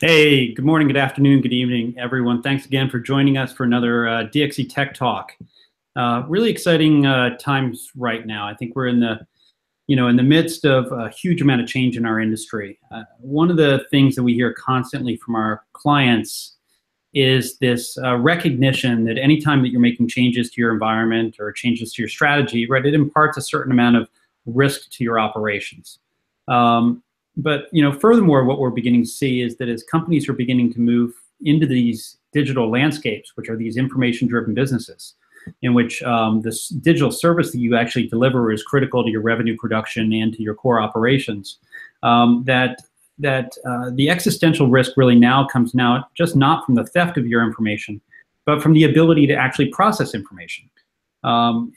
Hey, good morning, good afternoon, good evening, everyone. Thanks again for joining us for another DXC Tech Talk. Really exciting times right now. I think we're in the midst of a huge amount of change in our industry. One of the things that we hear constantly from our clients is this recognition that anytime that you're making changes to your environment or changes to your strategy, right, it imparts a certain amount of risk to your operations. But furthermore, what we're beginning to see is that as companies are beginning to move into these digital landscapes, which are these information-driven businesses, in which this digital service that you actually deliver is critical to your revenue production and to your core operations, that the existential risk really now comes just not from the theft of your information, but from the ability to actually process information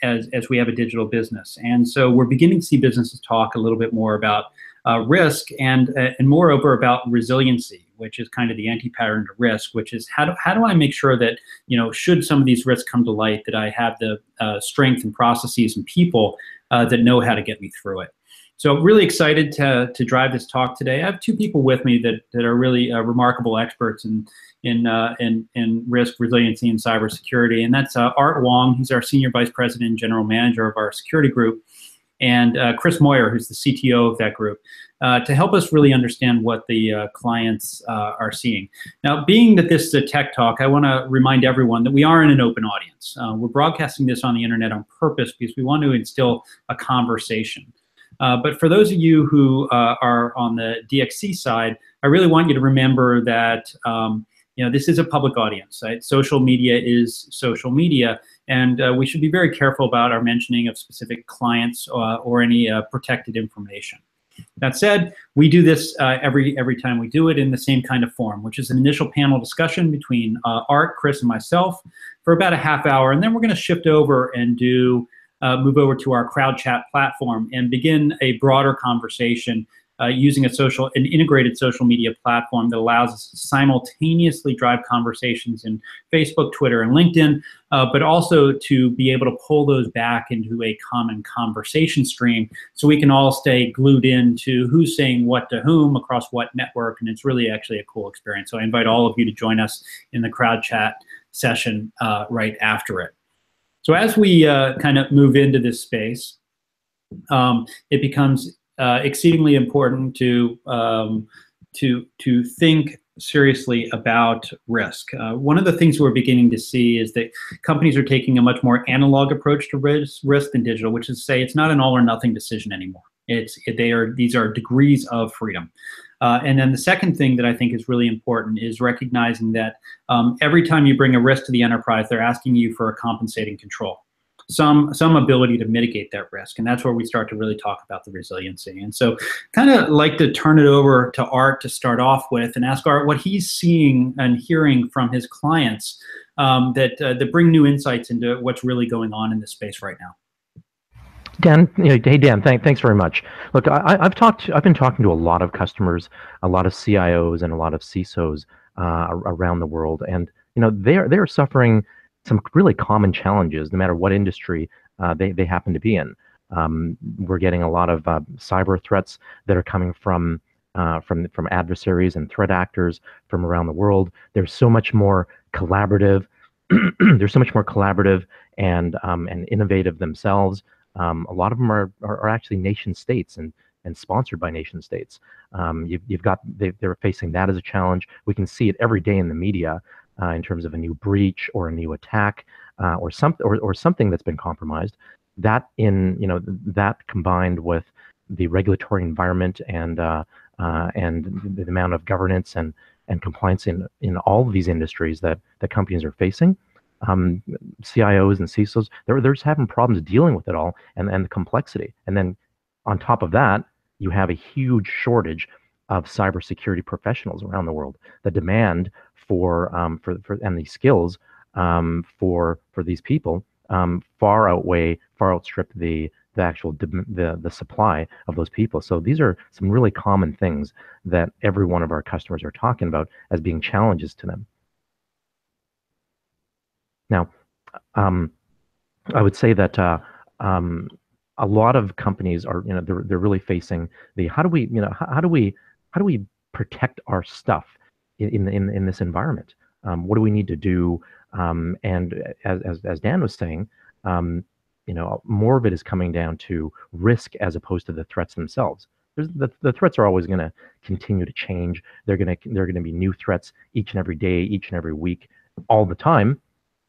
as we have a digital business. And so we're beginning to see businesses talk a little bit more about risk and moreover about resiliency, which is kind of the anti-pattern to risk, which is how do I make sure that, should some of these risks come to light, that I have the strength and processes and people that know how to get me through it. So really excited to drive this talk today. I have two people with me that are really remarkable experts in risk, resiliency, and cybersecurity, and that's Art Wong. He's our Senior Vice President and General Manager of our security group, and Chris Moyer, who's the CTO of that group, to help us really understand what the clients are seeing. Now, being that this is a tech talk, I want to remind everyone that we are in an open audience. We're broadcasting this on the internet on purpose because we want to instill a conversation. But for those of you who are on the DXC side, I really want you to remember that this is a public audience, right? Social media is social media, and we should be very careful about our mentioning of specific clients or any protected information. That said, we do this every time we do it in the same kind of form, which is an initial panel discussion between Art, Chris, and myself for about a half hour, and then we're going to shift over and move over to our crowd chat platform and begin a broader conversation using an integrated social media platform that allows us to simultaneously drive conversations in Facebook, Twitter, and LinkedIn, but also to be able to pull those back into a common conversation stream so we can all stay glued into who's saying what to whom across what network, and it's really actually a cool experience. So I invite all of you to join us in the crowd chat session right after it. So as we kind of move into this space, it becomes exceedingly important to think seriously about risk. One of the things we're beginning to see is that companies are taking a much more analog approach to risk than digital, which is to say it's not an all or nothing decision anymore. These are degrees of freedom. And then the second thing that I think is really important is recognizing that every time you bring a risk to the enterprise, they're asking you for a compensating control, some ability to mitigate that risk. And that's where we start to really talk about the resiliency. And so kind of like to turn it over to Art to start off with and ask Art what he's seeing and hearing from his clients that bring new insights into what's really going on in this space right now. Dan, hey Dan, thanks very much. Look, I've been talking to a lot of customers, a lot of CIOs, and a lot of CISOs around the world, and they're suffering some really common challenges, no matter what industry they happen to be in. We're getting a lot of cyber threats that are coming from adversaries and threat actors from around the world. There's so much more collaborative. There's so much more collaborative and innovative themselves. A lot of them are actually nation states and sponsored by nation states. They're facing that as a challenge. We can see it every day in the media in terms of a new breach or a new attack or something that's been compromised. That combined with the regulatory environment and the amount of governance and compliance in all of these industries that companies are facing. CIOs and CISOs, they're just having problems dealing with it all and the complexity. And then on top of that, you have a huge shortage of cybersecurity professionals around the world. The demand for and the skills for these people far outstrip the actual the supply of those people. So these are some really common things that every one of our customers are talking about as being challenges to them. Now, I would say that a lot of companies are, they're really facing the how do we protect our stuff in this environment? What do we need to do? And as Dan was saying, more of it is coming down to risk as opposed to the threats themselves. The threats are always going to continue to change. They're going to be new threats each and every day, each and every week, all the time.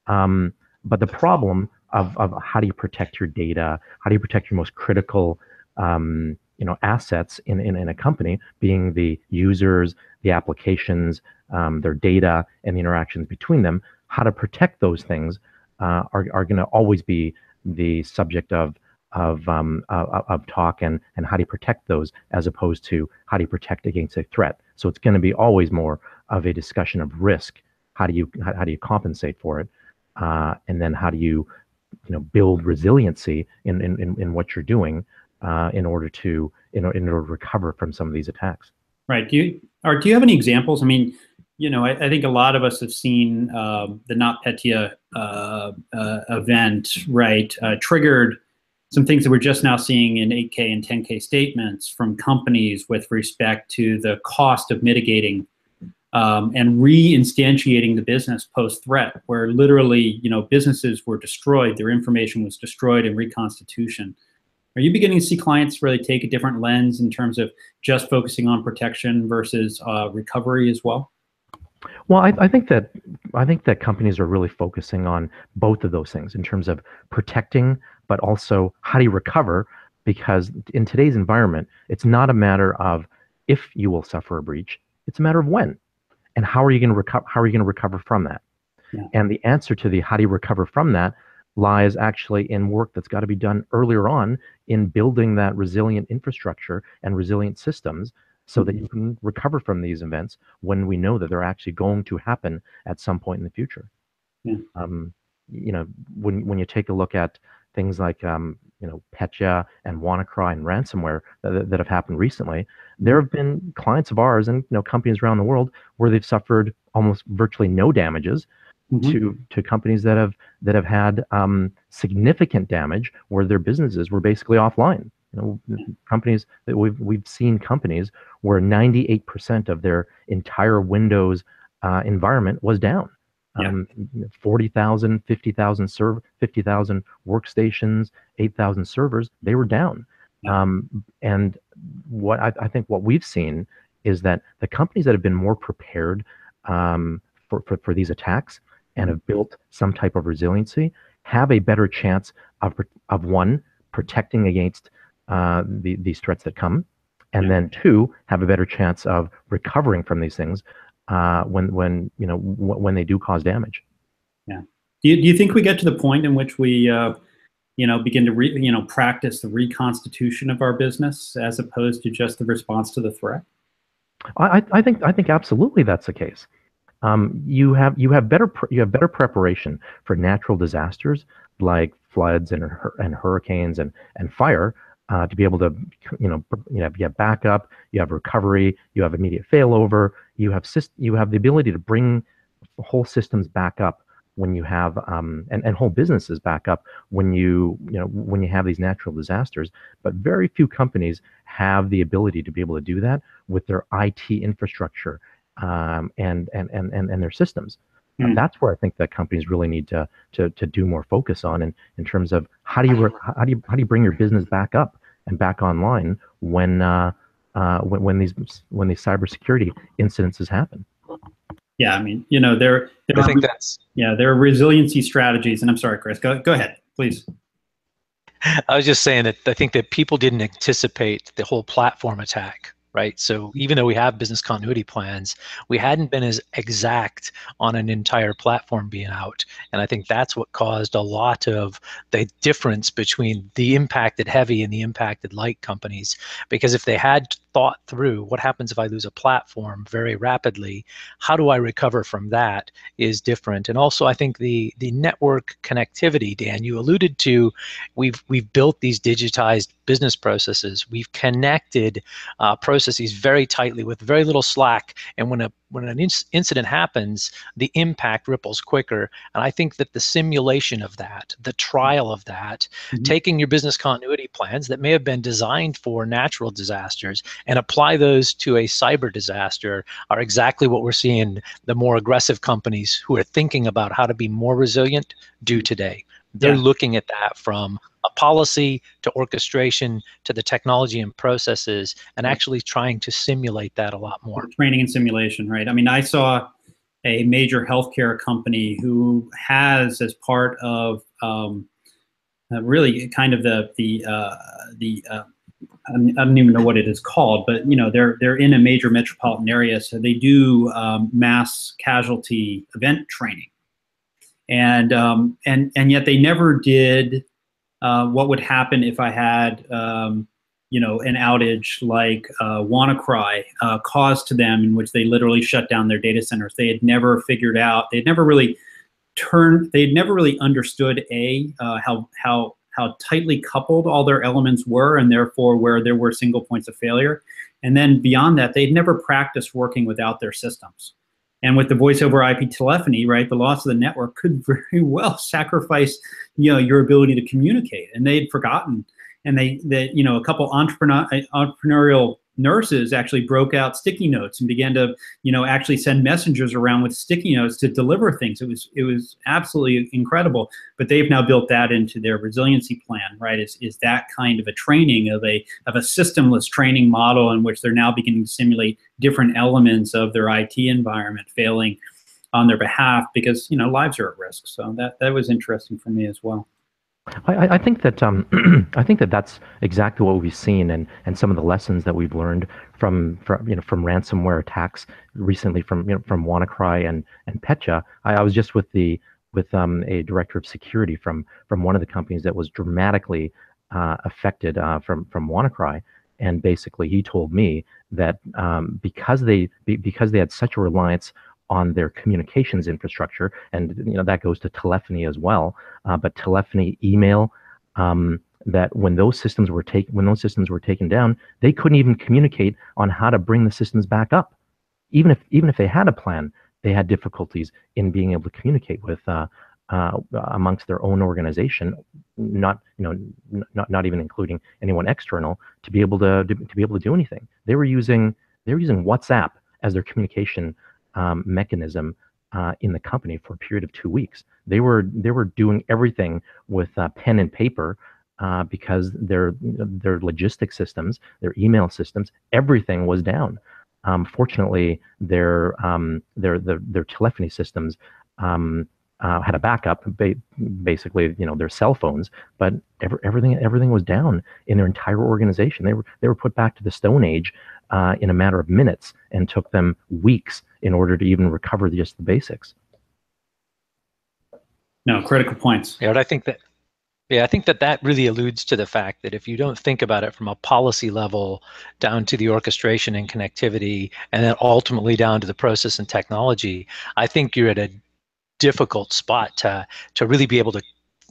But the problem of how do you protect your data? How do you protect your most critical assets in a company, being the users, the applications, their data, and the interactions between them? How to protect those things are going to always be the subject of talk, and how do you protect those, as opposed to how do you protect against a threat. So it's going to be always more of a discussion of risk. How do you compensate for it, and then how do you build resiliency in what you're doing in order to recover from some of these attacks. Right. Do you have any examples? I mean, I think a lot of us have seen the NotPetya event, right? Triggered some things that we're just now seeing in 8K and 10K statements from companies with respect to the cost of mitigating and reinstantiating the business post-threat, where literally, businesses were destroyed, their information was destroyed in reconstitution. Are you beginning to see clients really take a different lens in terms of just focusing on protection versus recovery as well? Well, I think that companies are really focusing on both of those things in terms of protecting, but also how do you recover? Because in today's environment, it's not a matter of if you will suffer a breach; it's a matter of when, and how are you going to recover? How are you going to recover from that? Yeah. And the answer to the how do you recover from that lies actually in work that's got to be done earlier on in building that resilient infrastructure and resilient systems, so that you can recover from these events when we know that they're actually going to happen at some point in the future. Yeah. When you take a look at things like Petya and WannaCry and ransomware that have happened recently, there have been clients of ours and companies around the world where they've suffered almost virtually no damages, to companies that have had significant damage where their businesses were basically offline. Companies that we've seen companies where 98% of their entire Windows environment was down. Yeah. 40,000, 50,000 workstations, 8,000 servers, they were down. Yeah. And what I think what we've seen is that the companies that have been more prepared for these attacks and have built some type of resiliency have a better chance of one, protecting against these threats that come, and then two, have a better chance of recovering from these things when they do cause damage. Yeah. Do you think we get to the point in which we begin to practice the reconstitution of our business as opposed to just the response to the threat? I think absolutely that's the case. You have better preparation for natural disasters like floods and hurricanes and fire, to be able to you have backup, you have recovery, you have immediate failover, you have the ability to bring whole systems back up when you have and whole businesses back up when you have these natural disasters. But very few companies have the ability to be able to do that with their IT infrastructure and their systems. That's where I think that companies really need to do more focus on in terms of how do you bring your business back up and back online when these cybersecurity incidences happen. Yeah, I mean, there are resiliency strategies, and I'm sorry, Chris, go ahead, please. I was just saying that I think that people didn't anticipate the whole platform attack, right? So even though we have business continuity plans, we hadn't been as exact on an entire platform being out. And I think that's what caused a lot of the difference between the impacted heavy and the impacted light companies. Because if they had thought through what happens if I lose a platform very rapidly, how do I recover from that is different. And also I think the network connectivity, Dan, you alluded to, we've built these digitized business processes. We've connected processes processes very tightly with very little slack. And when an incident happens, the impact ripples quicker. And I think that the simulation of that, the trial of that, taking your business continuity plans that may have been designed for natural disasters and apply those to a cyber disaster are exactly what we're seeing the more aggressive companies who are thinking about how to be more resilient do today. They're looking at that from a policy to orchestration to the technology and processes, and actually trying to simulate that a lot more. Training and simulation, right? I mean, I saw a major healthcare company who has, as part of really kind of I don't even know what it is called, but they're in a major metropolitan area, so they do mass casualty event training, and yet they never did what would happen if I had an outage like WannaCry caused to them, in which they literally shut down their data centers. They had never figured out. They'd never really understood how tightly coupled all their elements were, and therefore where there were single points of failure. And then beyond that, they'd never practiced working without their systems. And with the voice over IP telephony, right, the loss of the network could very well sacrifice, your ability to communicate. And they'd forgotten. And a couple entrepreneurial nurses actually broke out sticky notes and began to, actually send messengers around with sticky notes to deliver things. It was absolutely incredible. But they've now built that into their resiliency plan, right? Is that kind of a training of a systemless training model in which they're now beginning to simulate different elements of their IT environment failing on their behalf, because lives are at risk. So that was interesting for me as well. I think that that's exactly what we've seen, and some of the lessons that we've learned from ransomware attacks recently, from WannaCry and Petya. I was just with a director of security from one of the companies that was dramatically affected from WannaCry, and basically he told me that because they had such a reliance on their communications infrastructure, and that goes to telephony as well, but telephony, email, that when those systems were taken down, they couldn't even communicate on how to bring the systems back up. Even if they had a plan, they had difficulties in being able to communicate with amongst their own organization, not even including anyone external, to be able to do anything. They were using WhatsApp as their communication mechanism in the company for a period of 2 weeks. They were doing everything with pen and paper because their logistics systems, their email systems, everything was down. Fortunately, their telephony systems had a backup, basically, their cell phones, but everything was down in their entire organization. They were put back to the Stone Age in a matter of minutes, and took them weeks in order to even recover just the basics. No, critical points. Yeah, but I think that really alludes to the fact that if you don't think about it from a policy level down to the orchestration and connectivity, and then ultimately down to the process and technology, I think you're at a difficult spot to really be able to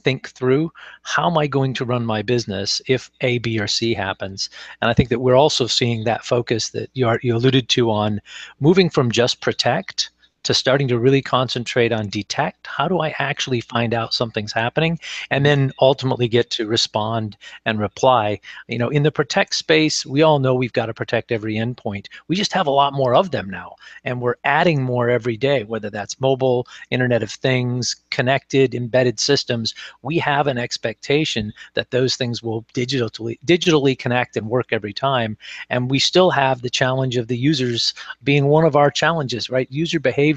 think through, how am I going to run my business if A, B, or C happens? And I think that we're also seeing that focus that you alluded to on moving from just protect to starting to really concentrate on detect. How do I actually find out something's happening, and then ultimately get to respond and reply? In the protect space, we all know we've got to protect every endpoint. We just have a lot more of them now, and we're adding more every day, whether that's mobile, Internet of Things, connected, embedded systems. We have an expectation that those things will digitally connect and work every time. And we still have the challenge of the users being one of our challenges, right? User behavior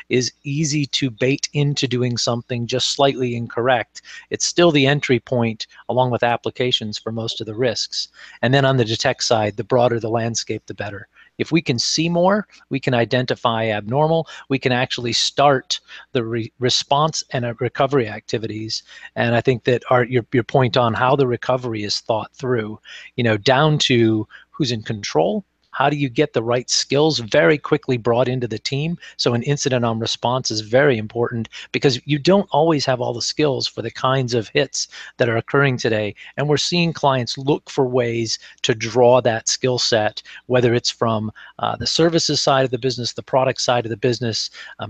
is easy to bait into doing something just slightly incorrect. It's still the entry point, along with applications, for most of the risks. And then on the detect side, the broader the landscape, the better. If we can see more, we can identify abnormal, we can actually start the response and recovery activities. And I think that your point on how the recovery is thought through, down to who's in control, How do you get the right skills very quickly brought into the team? So an incident on response is very important, because you don't always have all the skills for the kinds of hits that are occurring today. And we're seeing clients look for ways to draw that skill set, whether it's from the services side of the business, the product side of the business,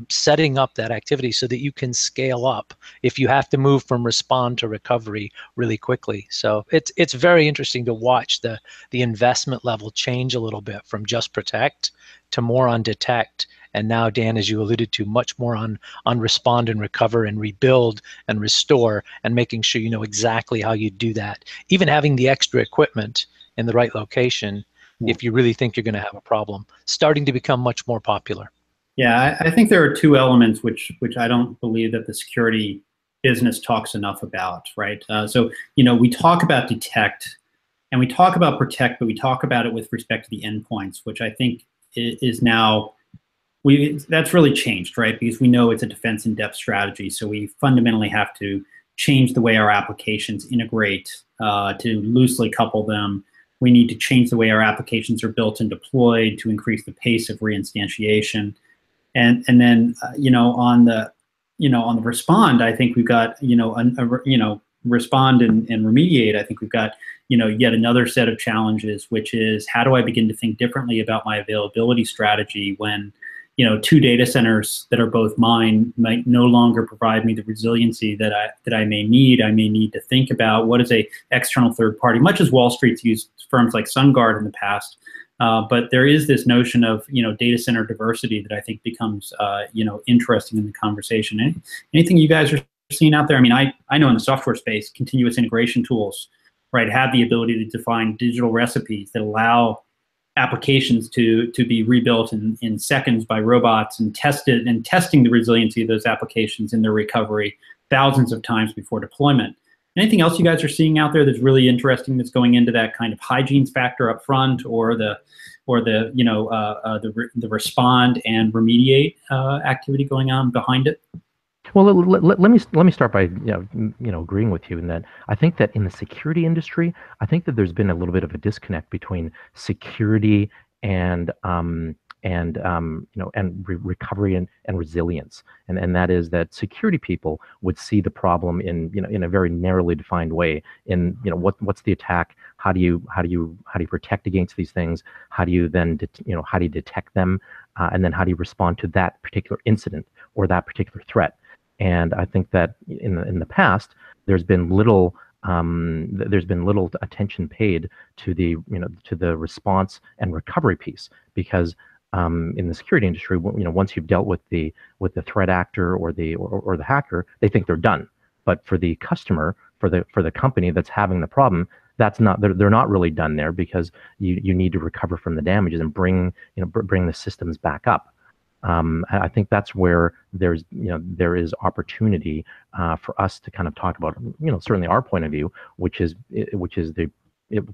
setting up that activity so that you can scale up if you have to move from respond to recovery really quickly. So it's very interesting to watch the investment level change a little bit from just protect to more on detect. And now, Dan, as you alluded to, much more on respond and recover and rebuild and restore, and making sure you know exactly how you do that. Even having the extra equipment in the right location, if you really think you're going to have a problem, starting to become much more popular. Yeah, I think there are two elements which I don't believe that the security business talks enough about, right? So, we talk about detect and we talk about protect, but we talk about it with respect to the endpoints, which I think is now, that's really changed, right? Because we know it's a defense in depth strategy. So we fundamentally have to change the way our applications integrate to loosely couple them. We need to change the way our applications are built and deployed to increase the pace of reinstantiation. And then on the respond, I think we've got respond and remediate. I think we've got yet another set of challenges, which is how do I begin to think differently about my availability strategy when two data centers that are both mine might no longer provide me the resiliency that I may need. I may need to think about what is a external third party, much as Wall Street's used firms like SunGard in the past. But there is this notion of data center diversity that I think becomes interesting in the conversation. Anything you guys are seeing out there? I mean, I know in the software space, continuous integration tools, right, have the ability to define digital recipes that allow applications to be rebuilt in seconds by robots and testing the resiliency of those applications in their recovery thousands of times before deployment. Anything else you guys are seeing out there that's really interesting that's going into that kind of hygiene factor up front, or the respond and remediate activity going on behind it? Well, let me start by agreeing with you in that I think that in the security industry, I think that there's been a little bit of a disconnect between security and recovery and resilience, and that is that security people would see the problem in a very narrowly defined way. In what's the attack? How do you protect against these things? How do you then how do you detect them? And then how do you respond to that particular incident or that particular threat? And I think that in the past there's been little attention paid to the response and recovery piece, because in the security industry, once you've dealt with the threat actor or the hacker, they think they're done. But for the customer, for the company that's having the problem, they're not really done there, because you need to recover from the damages and bring the systems back up. I think that's where there is opportunity for us to kind of talk about certainly our point of view, which is the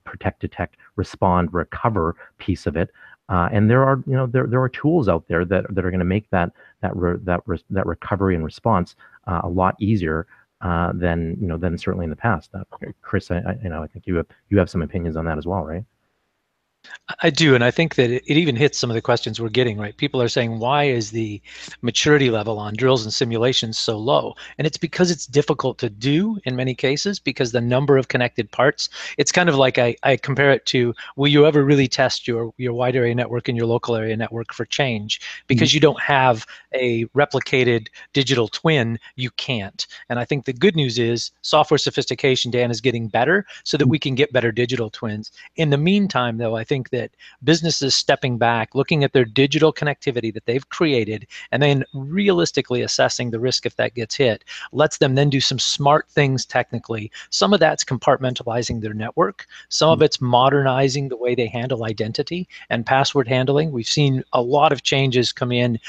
protect, detect, respond, recover piece of it. And there are tools out there that are going to make that recovery and response a lot easier than certainly in the past. Chris, I think you have some opinions on that as well, right? I do, and I think that it even hits some of the questions we're getting, right? People are saying, why is the maturity level on drills and simulations so low? And it's because it's difficult to do in many cases, because the number of connected parts, it's kind of like I compare it to, will you ever really test your wide area network and your local area network for change? Because you don't have a replicated digital twin, you can't. And I think the good news is software sophistication, Dan, is getting better so that we can get better digital twins. In the meantime, though, I think that businesses stepping back, looking at their digital connectivity that they've created, and then realistically assessing the risk if that gets hit, lets them then do some smart things technically. Some of that's compartmentalizing their network. Some of it's modernizing the way they handle identity and password handling. We've seen a lot of changes come in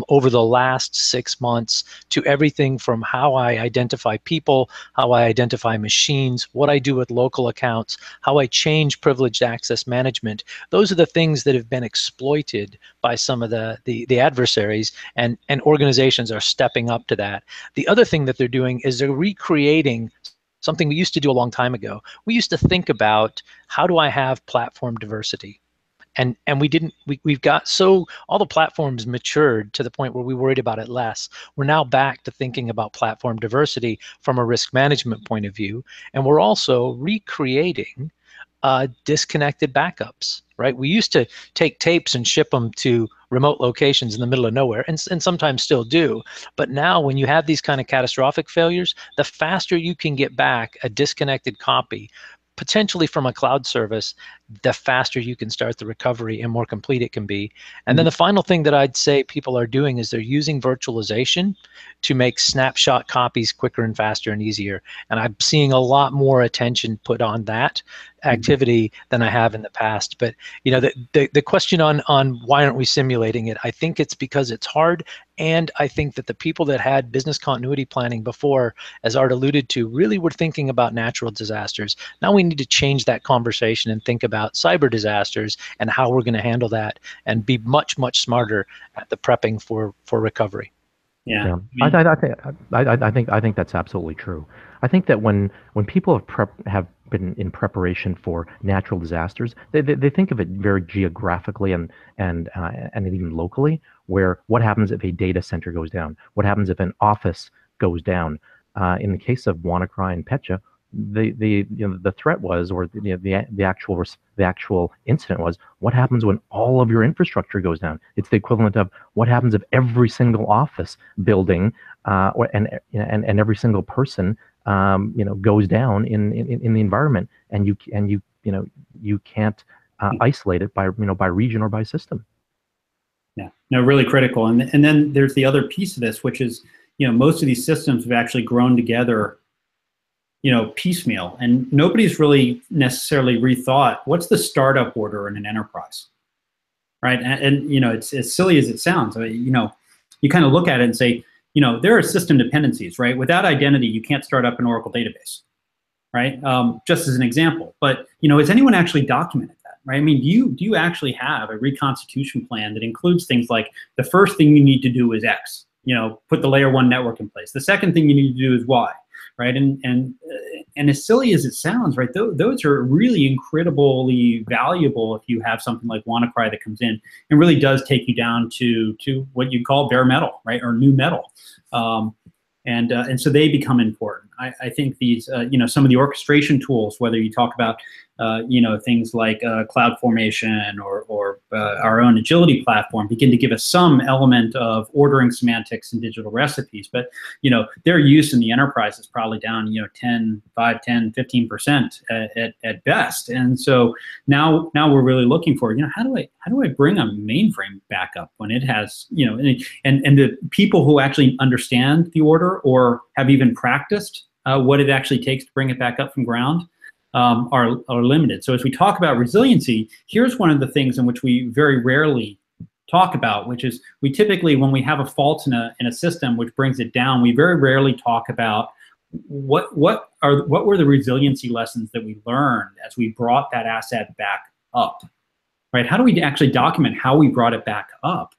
over the last 6 months to everything from how I identify people, how I identify machines, what I do with local accounts, how I change privileged access management. Those are the things that have been exploited by some of the adversaries, and organizations are stepping up to that. The other thing that they're doing is they're recreating something we used to do a long time ago. We used to think about, how do I have platform diversity? And we've got, so all the platforms matured to the point where we worried about it less. We're now back to thinking about platform diversity from a risk management point of view, and we're also recreating disconnected backups, right? We used to take tapes and ship them to remote locations in the middle of nowhere, and sometimes still do. But now when you have these kind of catastrophic failures, the faster you can get back a disconnected copy, potentially from a cloud service, the faster you can start the recovery and more complete it can be. And then the final thing that I'd say people are doing is they're using virtualization to make snapshot copies quicker and faster and easier. And I'm seeing a lot more attention put on that activity than I have in the past. But you know, the question on why aren't we simulating it, I think it's because it's hard. And I think that the people that had business continuity planning before, as Art alluded to, really were thinking about natural disasters. Now we need to change that conversation and think about cyber disasters and how we're going to handle that, and be much, much smarter at the prepping for recovery. Yeah, I think that's absolutely true. I think that when people have been in preparation for natural disasters, they think of it very geographically and even locally. Where what happens if a data center goes down? What happens if an office goes down? In the case of WannaCry and Petya, the threat was, or the actual incident was, what happens when all of your infrastructure goes down? It's the equivalent of what happens if every single office building and every single person goes down in the environment, and you can't isolate it by region or by system. Yeah, no, really critical. And then there's the other piece of this, which is, most of these systems have actually grown together, piecemeal, and nobody's really necessarily rethought what's the startup order in an enterprise, right? And it's as silly as it sounds. You kind of look at it and say, there are system dependencies, right? Without identity, you can't start up an Oracle database, right? Just as an example. But has anyone actually documented that, right? I mean, do you actually have a reconstitution plan that includes things like the first thing you need to do is X, put the layer 1 network in place. The second thing you need to do is Y, right? And as silly as it sounds, right, those are really incredibly valuable if you have something like WannaCry that comes in and really does take you down to what you call bare metal, right, or new metal. And so they become important. I think these, some of the orchestration tools, whether you talk about, things like CloudFormation or our own agility platform, begin to give us some element of ordering semantics and digital recipes. But, their use in the enterprise is probably down, 5, 10, 15% at best. And so now we're really looking for, how do I bring a mainframe back up when it has, and the people who actually understand the order or have even practiced what it actually takes to bring it back up from ground are limited. So as we talk about resiliency, here's one of the things in which we very rarely talk about, which is we typically, when we have a fault in a system which brings it down, we very rarely talk about what were the resiliency lessons that we learned as we brought that asset back up, right? How do we actually document how we brought it back up,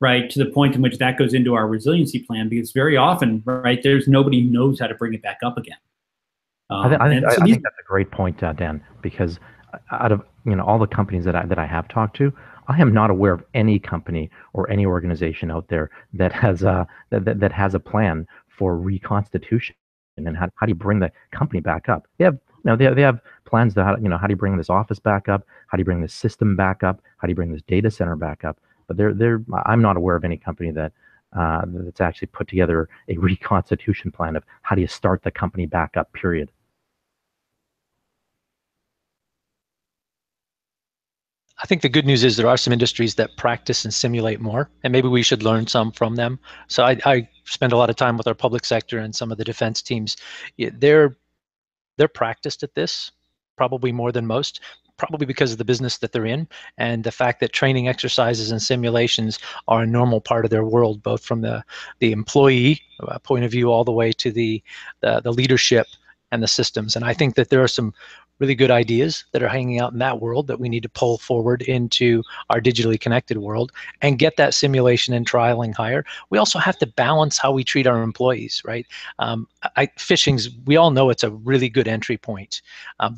right, to the point in which that goes into our resiliency plan? Because very often, right, there's nobody who knows how to bring it back up again. I think that's a great point, Dan, because out of all the companies that I have talked to, I am not aware of any company or any organization out there that has that has a plan for reconstitution and how do you bring the company back up. They have they have plans to how do you bring this office back up, how do you bring this system back up, how do you bring this data center back up. But I'm not aware of any company that's actually put together a reconstitution plan of how do you start the company back up, period. I think the good news is there are some industries that practice and simulate more, and maybe we should learn some from them. So I spend a lot of time with our public sector and some of the defense teams. They're practiced at this, probably more than most, probably because of the business that they're in and the fact that training exercises and simulations are a normal part of their world, both from the employee point of view all the way to the leadership and the systems. And I think that there are some really good ideas that are hanging out in that world that we need to pull forward into our digitally connected world and get that simulation and trialing higher. We also have to balance how we treat our employees, right? Phishing's, we all know it's a really good entry point,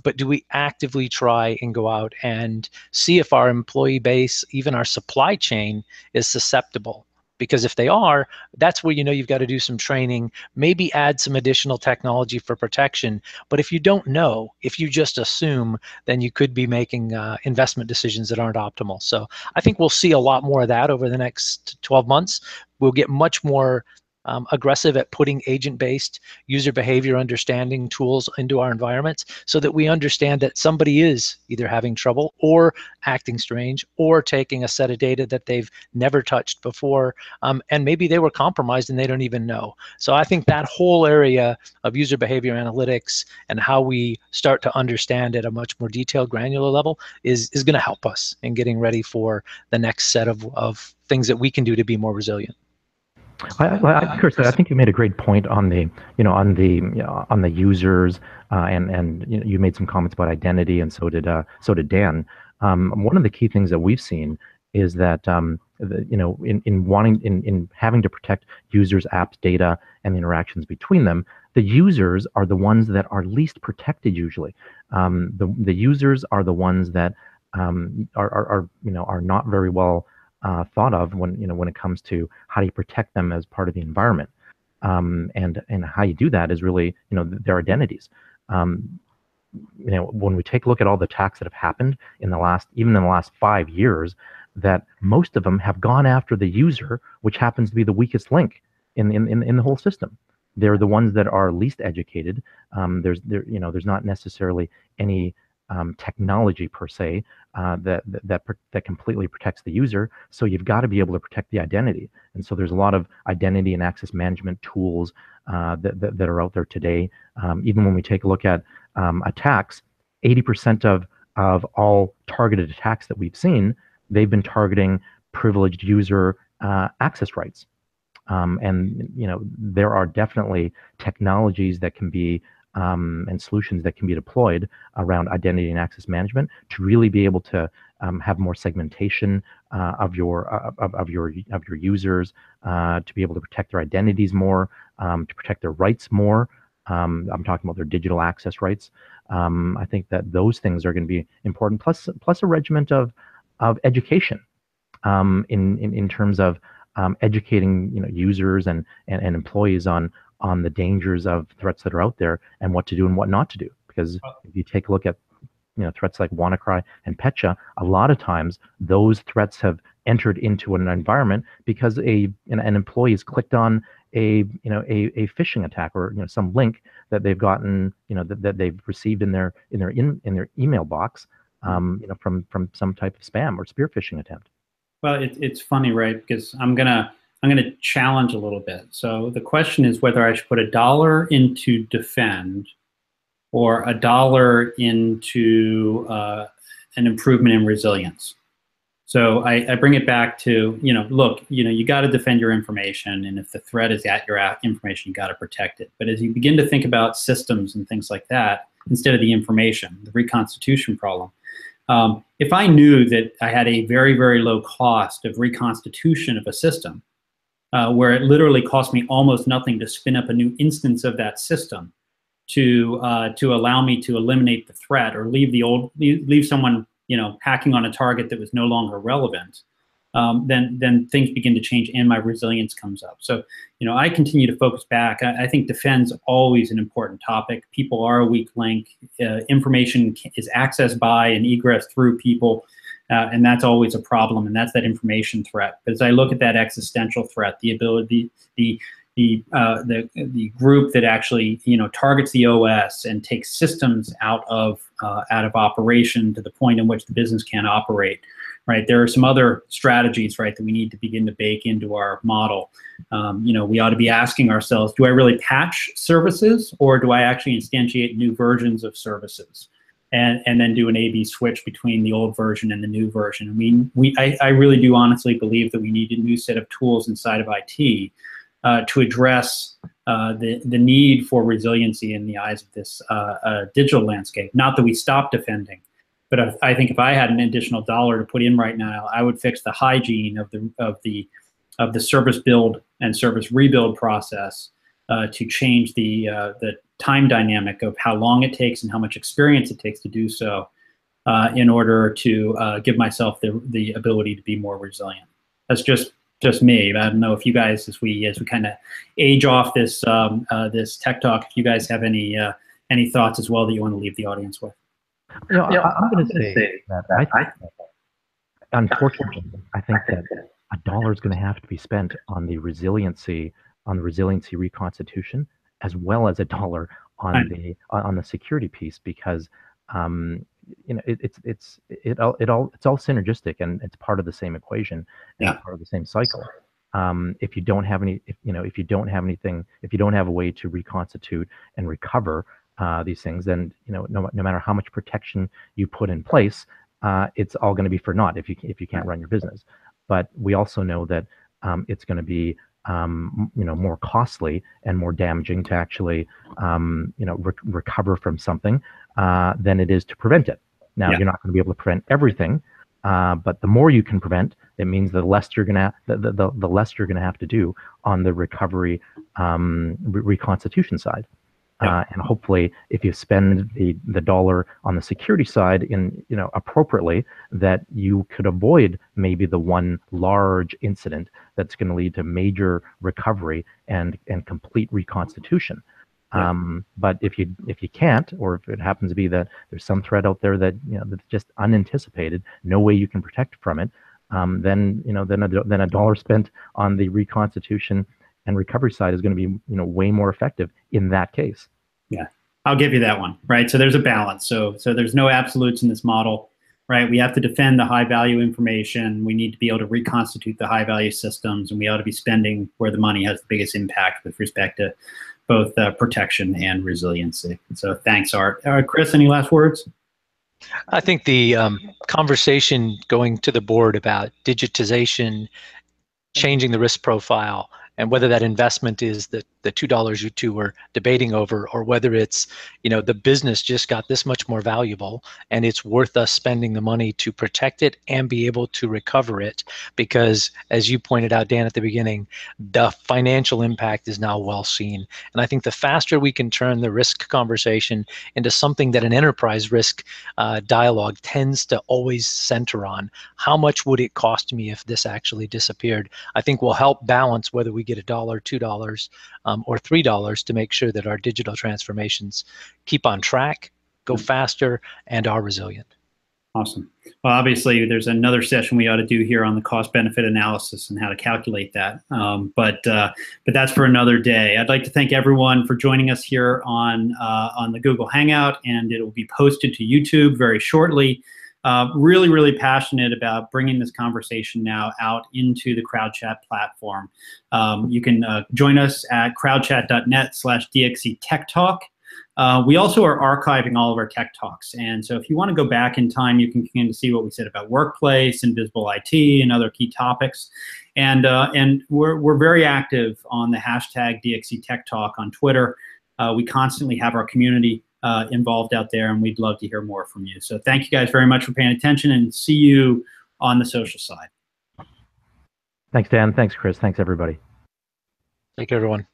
but do we actively try and go out and see if our employee base, even our supply chain, is susceptible? Because if they are, that's where you've got to do some training, maybe add some additional technology for protection. But if you don't know, if you just assume, then you could be making investment decisions that aren't optimal. So I think we'll see a lot more of that over the next 12 months. We'll get much more aggressive at putting agent-based user behavior understanding tools into our environments so that we understand that somebody is either having trouble or acting strange or taking a set of data that they've never touched before, and maybe they were compromised and they don't even know. So I think that whole area of user behavior analytics and how we start to understand at a much more detailed, granular level is going to help us in getting ready for the next set of things that we can do to be more resilient. Chris, I think you made a great point on the, on the users, and you made some comments about identity, and so did Dan. One of the key things that we've seen is that in having to protect users, apps, data, and the interactions between them, the users are the ones that are least protected usually. The users are the ones that are not very well thought of when it comes to how do you protect them as part of the environment, and how you do that is really their identities. When we take a look at all the attacks that have happened in the last 5 years, that most of them have gone after the user, which happens to be the weakest link in the whole system. They're the ones that are least educated. There's not necessarily any technology per se that completely protects the user. So you've got to be able to protect the identity. And so there's a lot of identity and access management tools that are out there today. Even when we take a look at attacks, 80% of all targeted attacks that we've seen, they've been targeting privileged user access rights. And there are definitely technologies that can be and solutions that can be deployed around identity and access management to really be able to have more segmentation of your users, to be able to protect their identities more, to protect their rights more. I'm talking about their digital access rights. I think that those things are going to be important. Plus a regiment of education in terms of educating users and employees on the dangers of threats that are out there and what to do and what not to do. Because if you take a look at threats like WannaCry and Petya, a lot of times those threats have entered into an environment because an employee has clicked on a phishing attack or some link that they've gotten that they've received in their email box from some type of spam or spear phishing attempt. Well, it's funny, right? Because I'm gonna challenge a little bit. So the question is whether I should put $1 into defend or $1 into an improvement in resilience. So I bring it back to, look, you got to defend your information, and if the threat is at your information, you got to protect it. But as you begin to think about systems and things like that, instead of the information, the reconstitution problem, if I knew that I had a very, very low cost of reconstitution of a system, where it literally cost me almost nothing to spin up a new instance of that system to allow me to eliminate the threat or leave someone hacking on a target that was no longer relevant, then things begin to change and my resilience comes up. So I continue to focus back. I think defense is always an important topic. People are a weak link. Information is accessed by and egress through people. And that's always a problem, and that's that information threat. But as I look at that existential threat, the ability, the group that actually targets the OS and takes systems out of operation to the point in which the business can't operate, right? There are some other strategies, right, that we need to begin to bake into our model. We ought to be asking ourselves, do I really patch services, or do I actually instantiate new versions of services? And then do an A/B switch between the old version and the new version. I really do honestly believe that we need a new set of tools inside of IT to address the need for resiliency in the eyes of this digital landscape. Not that we stop defending, but I think if I had an additional dollar to put in right now, I would fix the hygiene of the service build and service rebuild process to change the time dynamic of how long it takes and how much experience it takes to do so, in order to give myself the ability to be more resilient. That's just me. I don't know if you guys, as we kind of age off this this tech talk, if you guys have any thoughts as well that you want to leave the audience with. I'm going to say that unfortunately, I think that $1 is going to have to be spent on the resiliency reconstitution, as well as $1 on the security piece, because it's all synergistic, and it's part of the same equation, and part of the same cycle. If you don't have if you don't have a way to reconstitute and recover these things, then no matter how much protection you put in place, it's all going to be for naught if you can't run your business. But we also know that it's going to be more costly and more damaging to actually recover from something than it is to prevent it. Now, you're not going to be able to prevent everything, but the more you can prevent, it means the less you're going to have to do on the recovery reconstitution side. And hopefully, if you spend the dollar on the security side appropriately, that you could avoid maybe the one large incident that's going to lead to major recovery and complete reconstitution. But if you can't, or if it happens to be that there's some threat out there that that's just unanticipated, no way you can protect from it, then $1 spent on the reconstitution and recovery side is going to be way more effective in that case. Yeah, I'll give you that one, right? So there's a balance. So there's no absolutes in this model, right? We have to defend the high value information. We need to be able to reconstitute the high value systems, and we ought to be spending where the money has the biggest impact with respect to both protection and resiliency. So thanks, Art. Chris, any last words? I think the conversation going to the board about digitization, changing the risk profile, and whether that investment is the $2 you two were debating over, or whether it's, the business just got this much more valuable and it's worth us spending the money to protect it and be able to recover it. Because as you pointed out, Dan, at the beginning, the financial impact is now well seen. And I think the faster we can turn the risk conversation into something that an enterprise risk dialogue tends to always center on, how much would it cost me if this actually disappeared, I think will help balance whether we get $1, $2, or $3 to make sure that our digital transformations keep on track, go faster, and are resilient. Awesome. Well, obviously, there's another session we ought to do here on the cost-benefit analysis and how to calculate that. But that's for another day. I'd like to thank everyone for joining us here on the Google Hangout, and it will be posted to YouTube very shortly. Really, really passionate about bringing this conversation now out into the CrowdChat platform. You can join us at crowdchat.net/DXC Tech Talk. We also are archiving all of our tech talks. And so if you want to go back in time, you can begin to see what we said about workplace, invisible IT, and other key topics. And we're very active on the hashtag DXC Tech Talk on Twitter. We constantly have our community involved out there, and we'd love to hear more from you. So thank you guys very much for paying attention, and see you on the social side. Thanks, Dan. Thanks, Chris. Thanks, everybody. Thank you, everyone.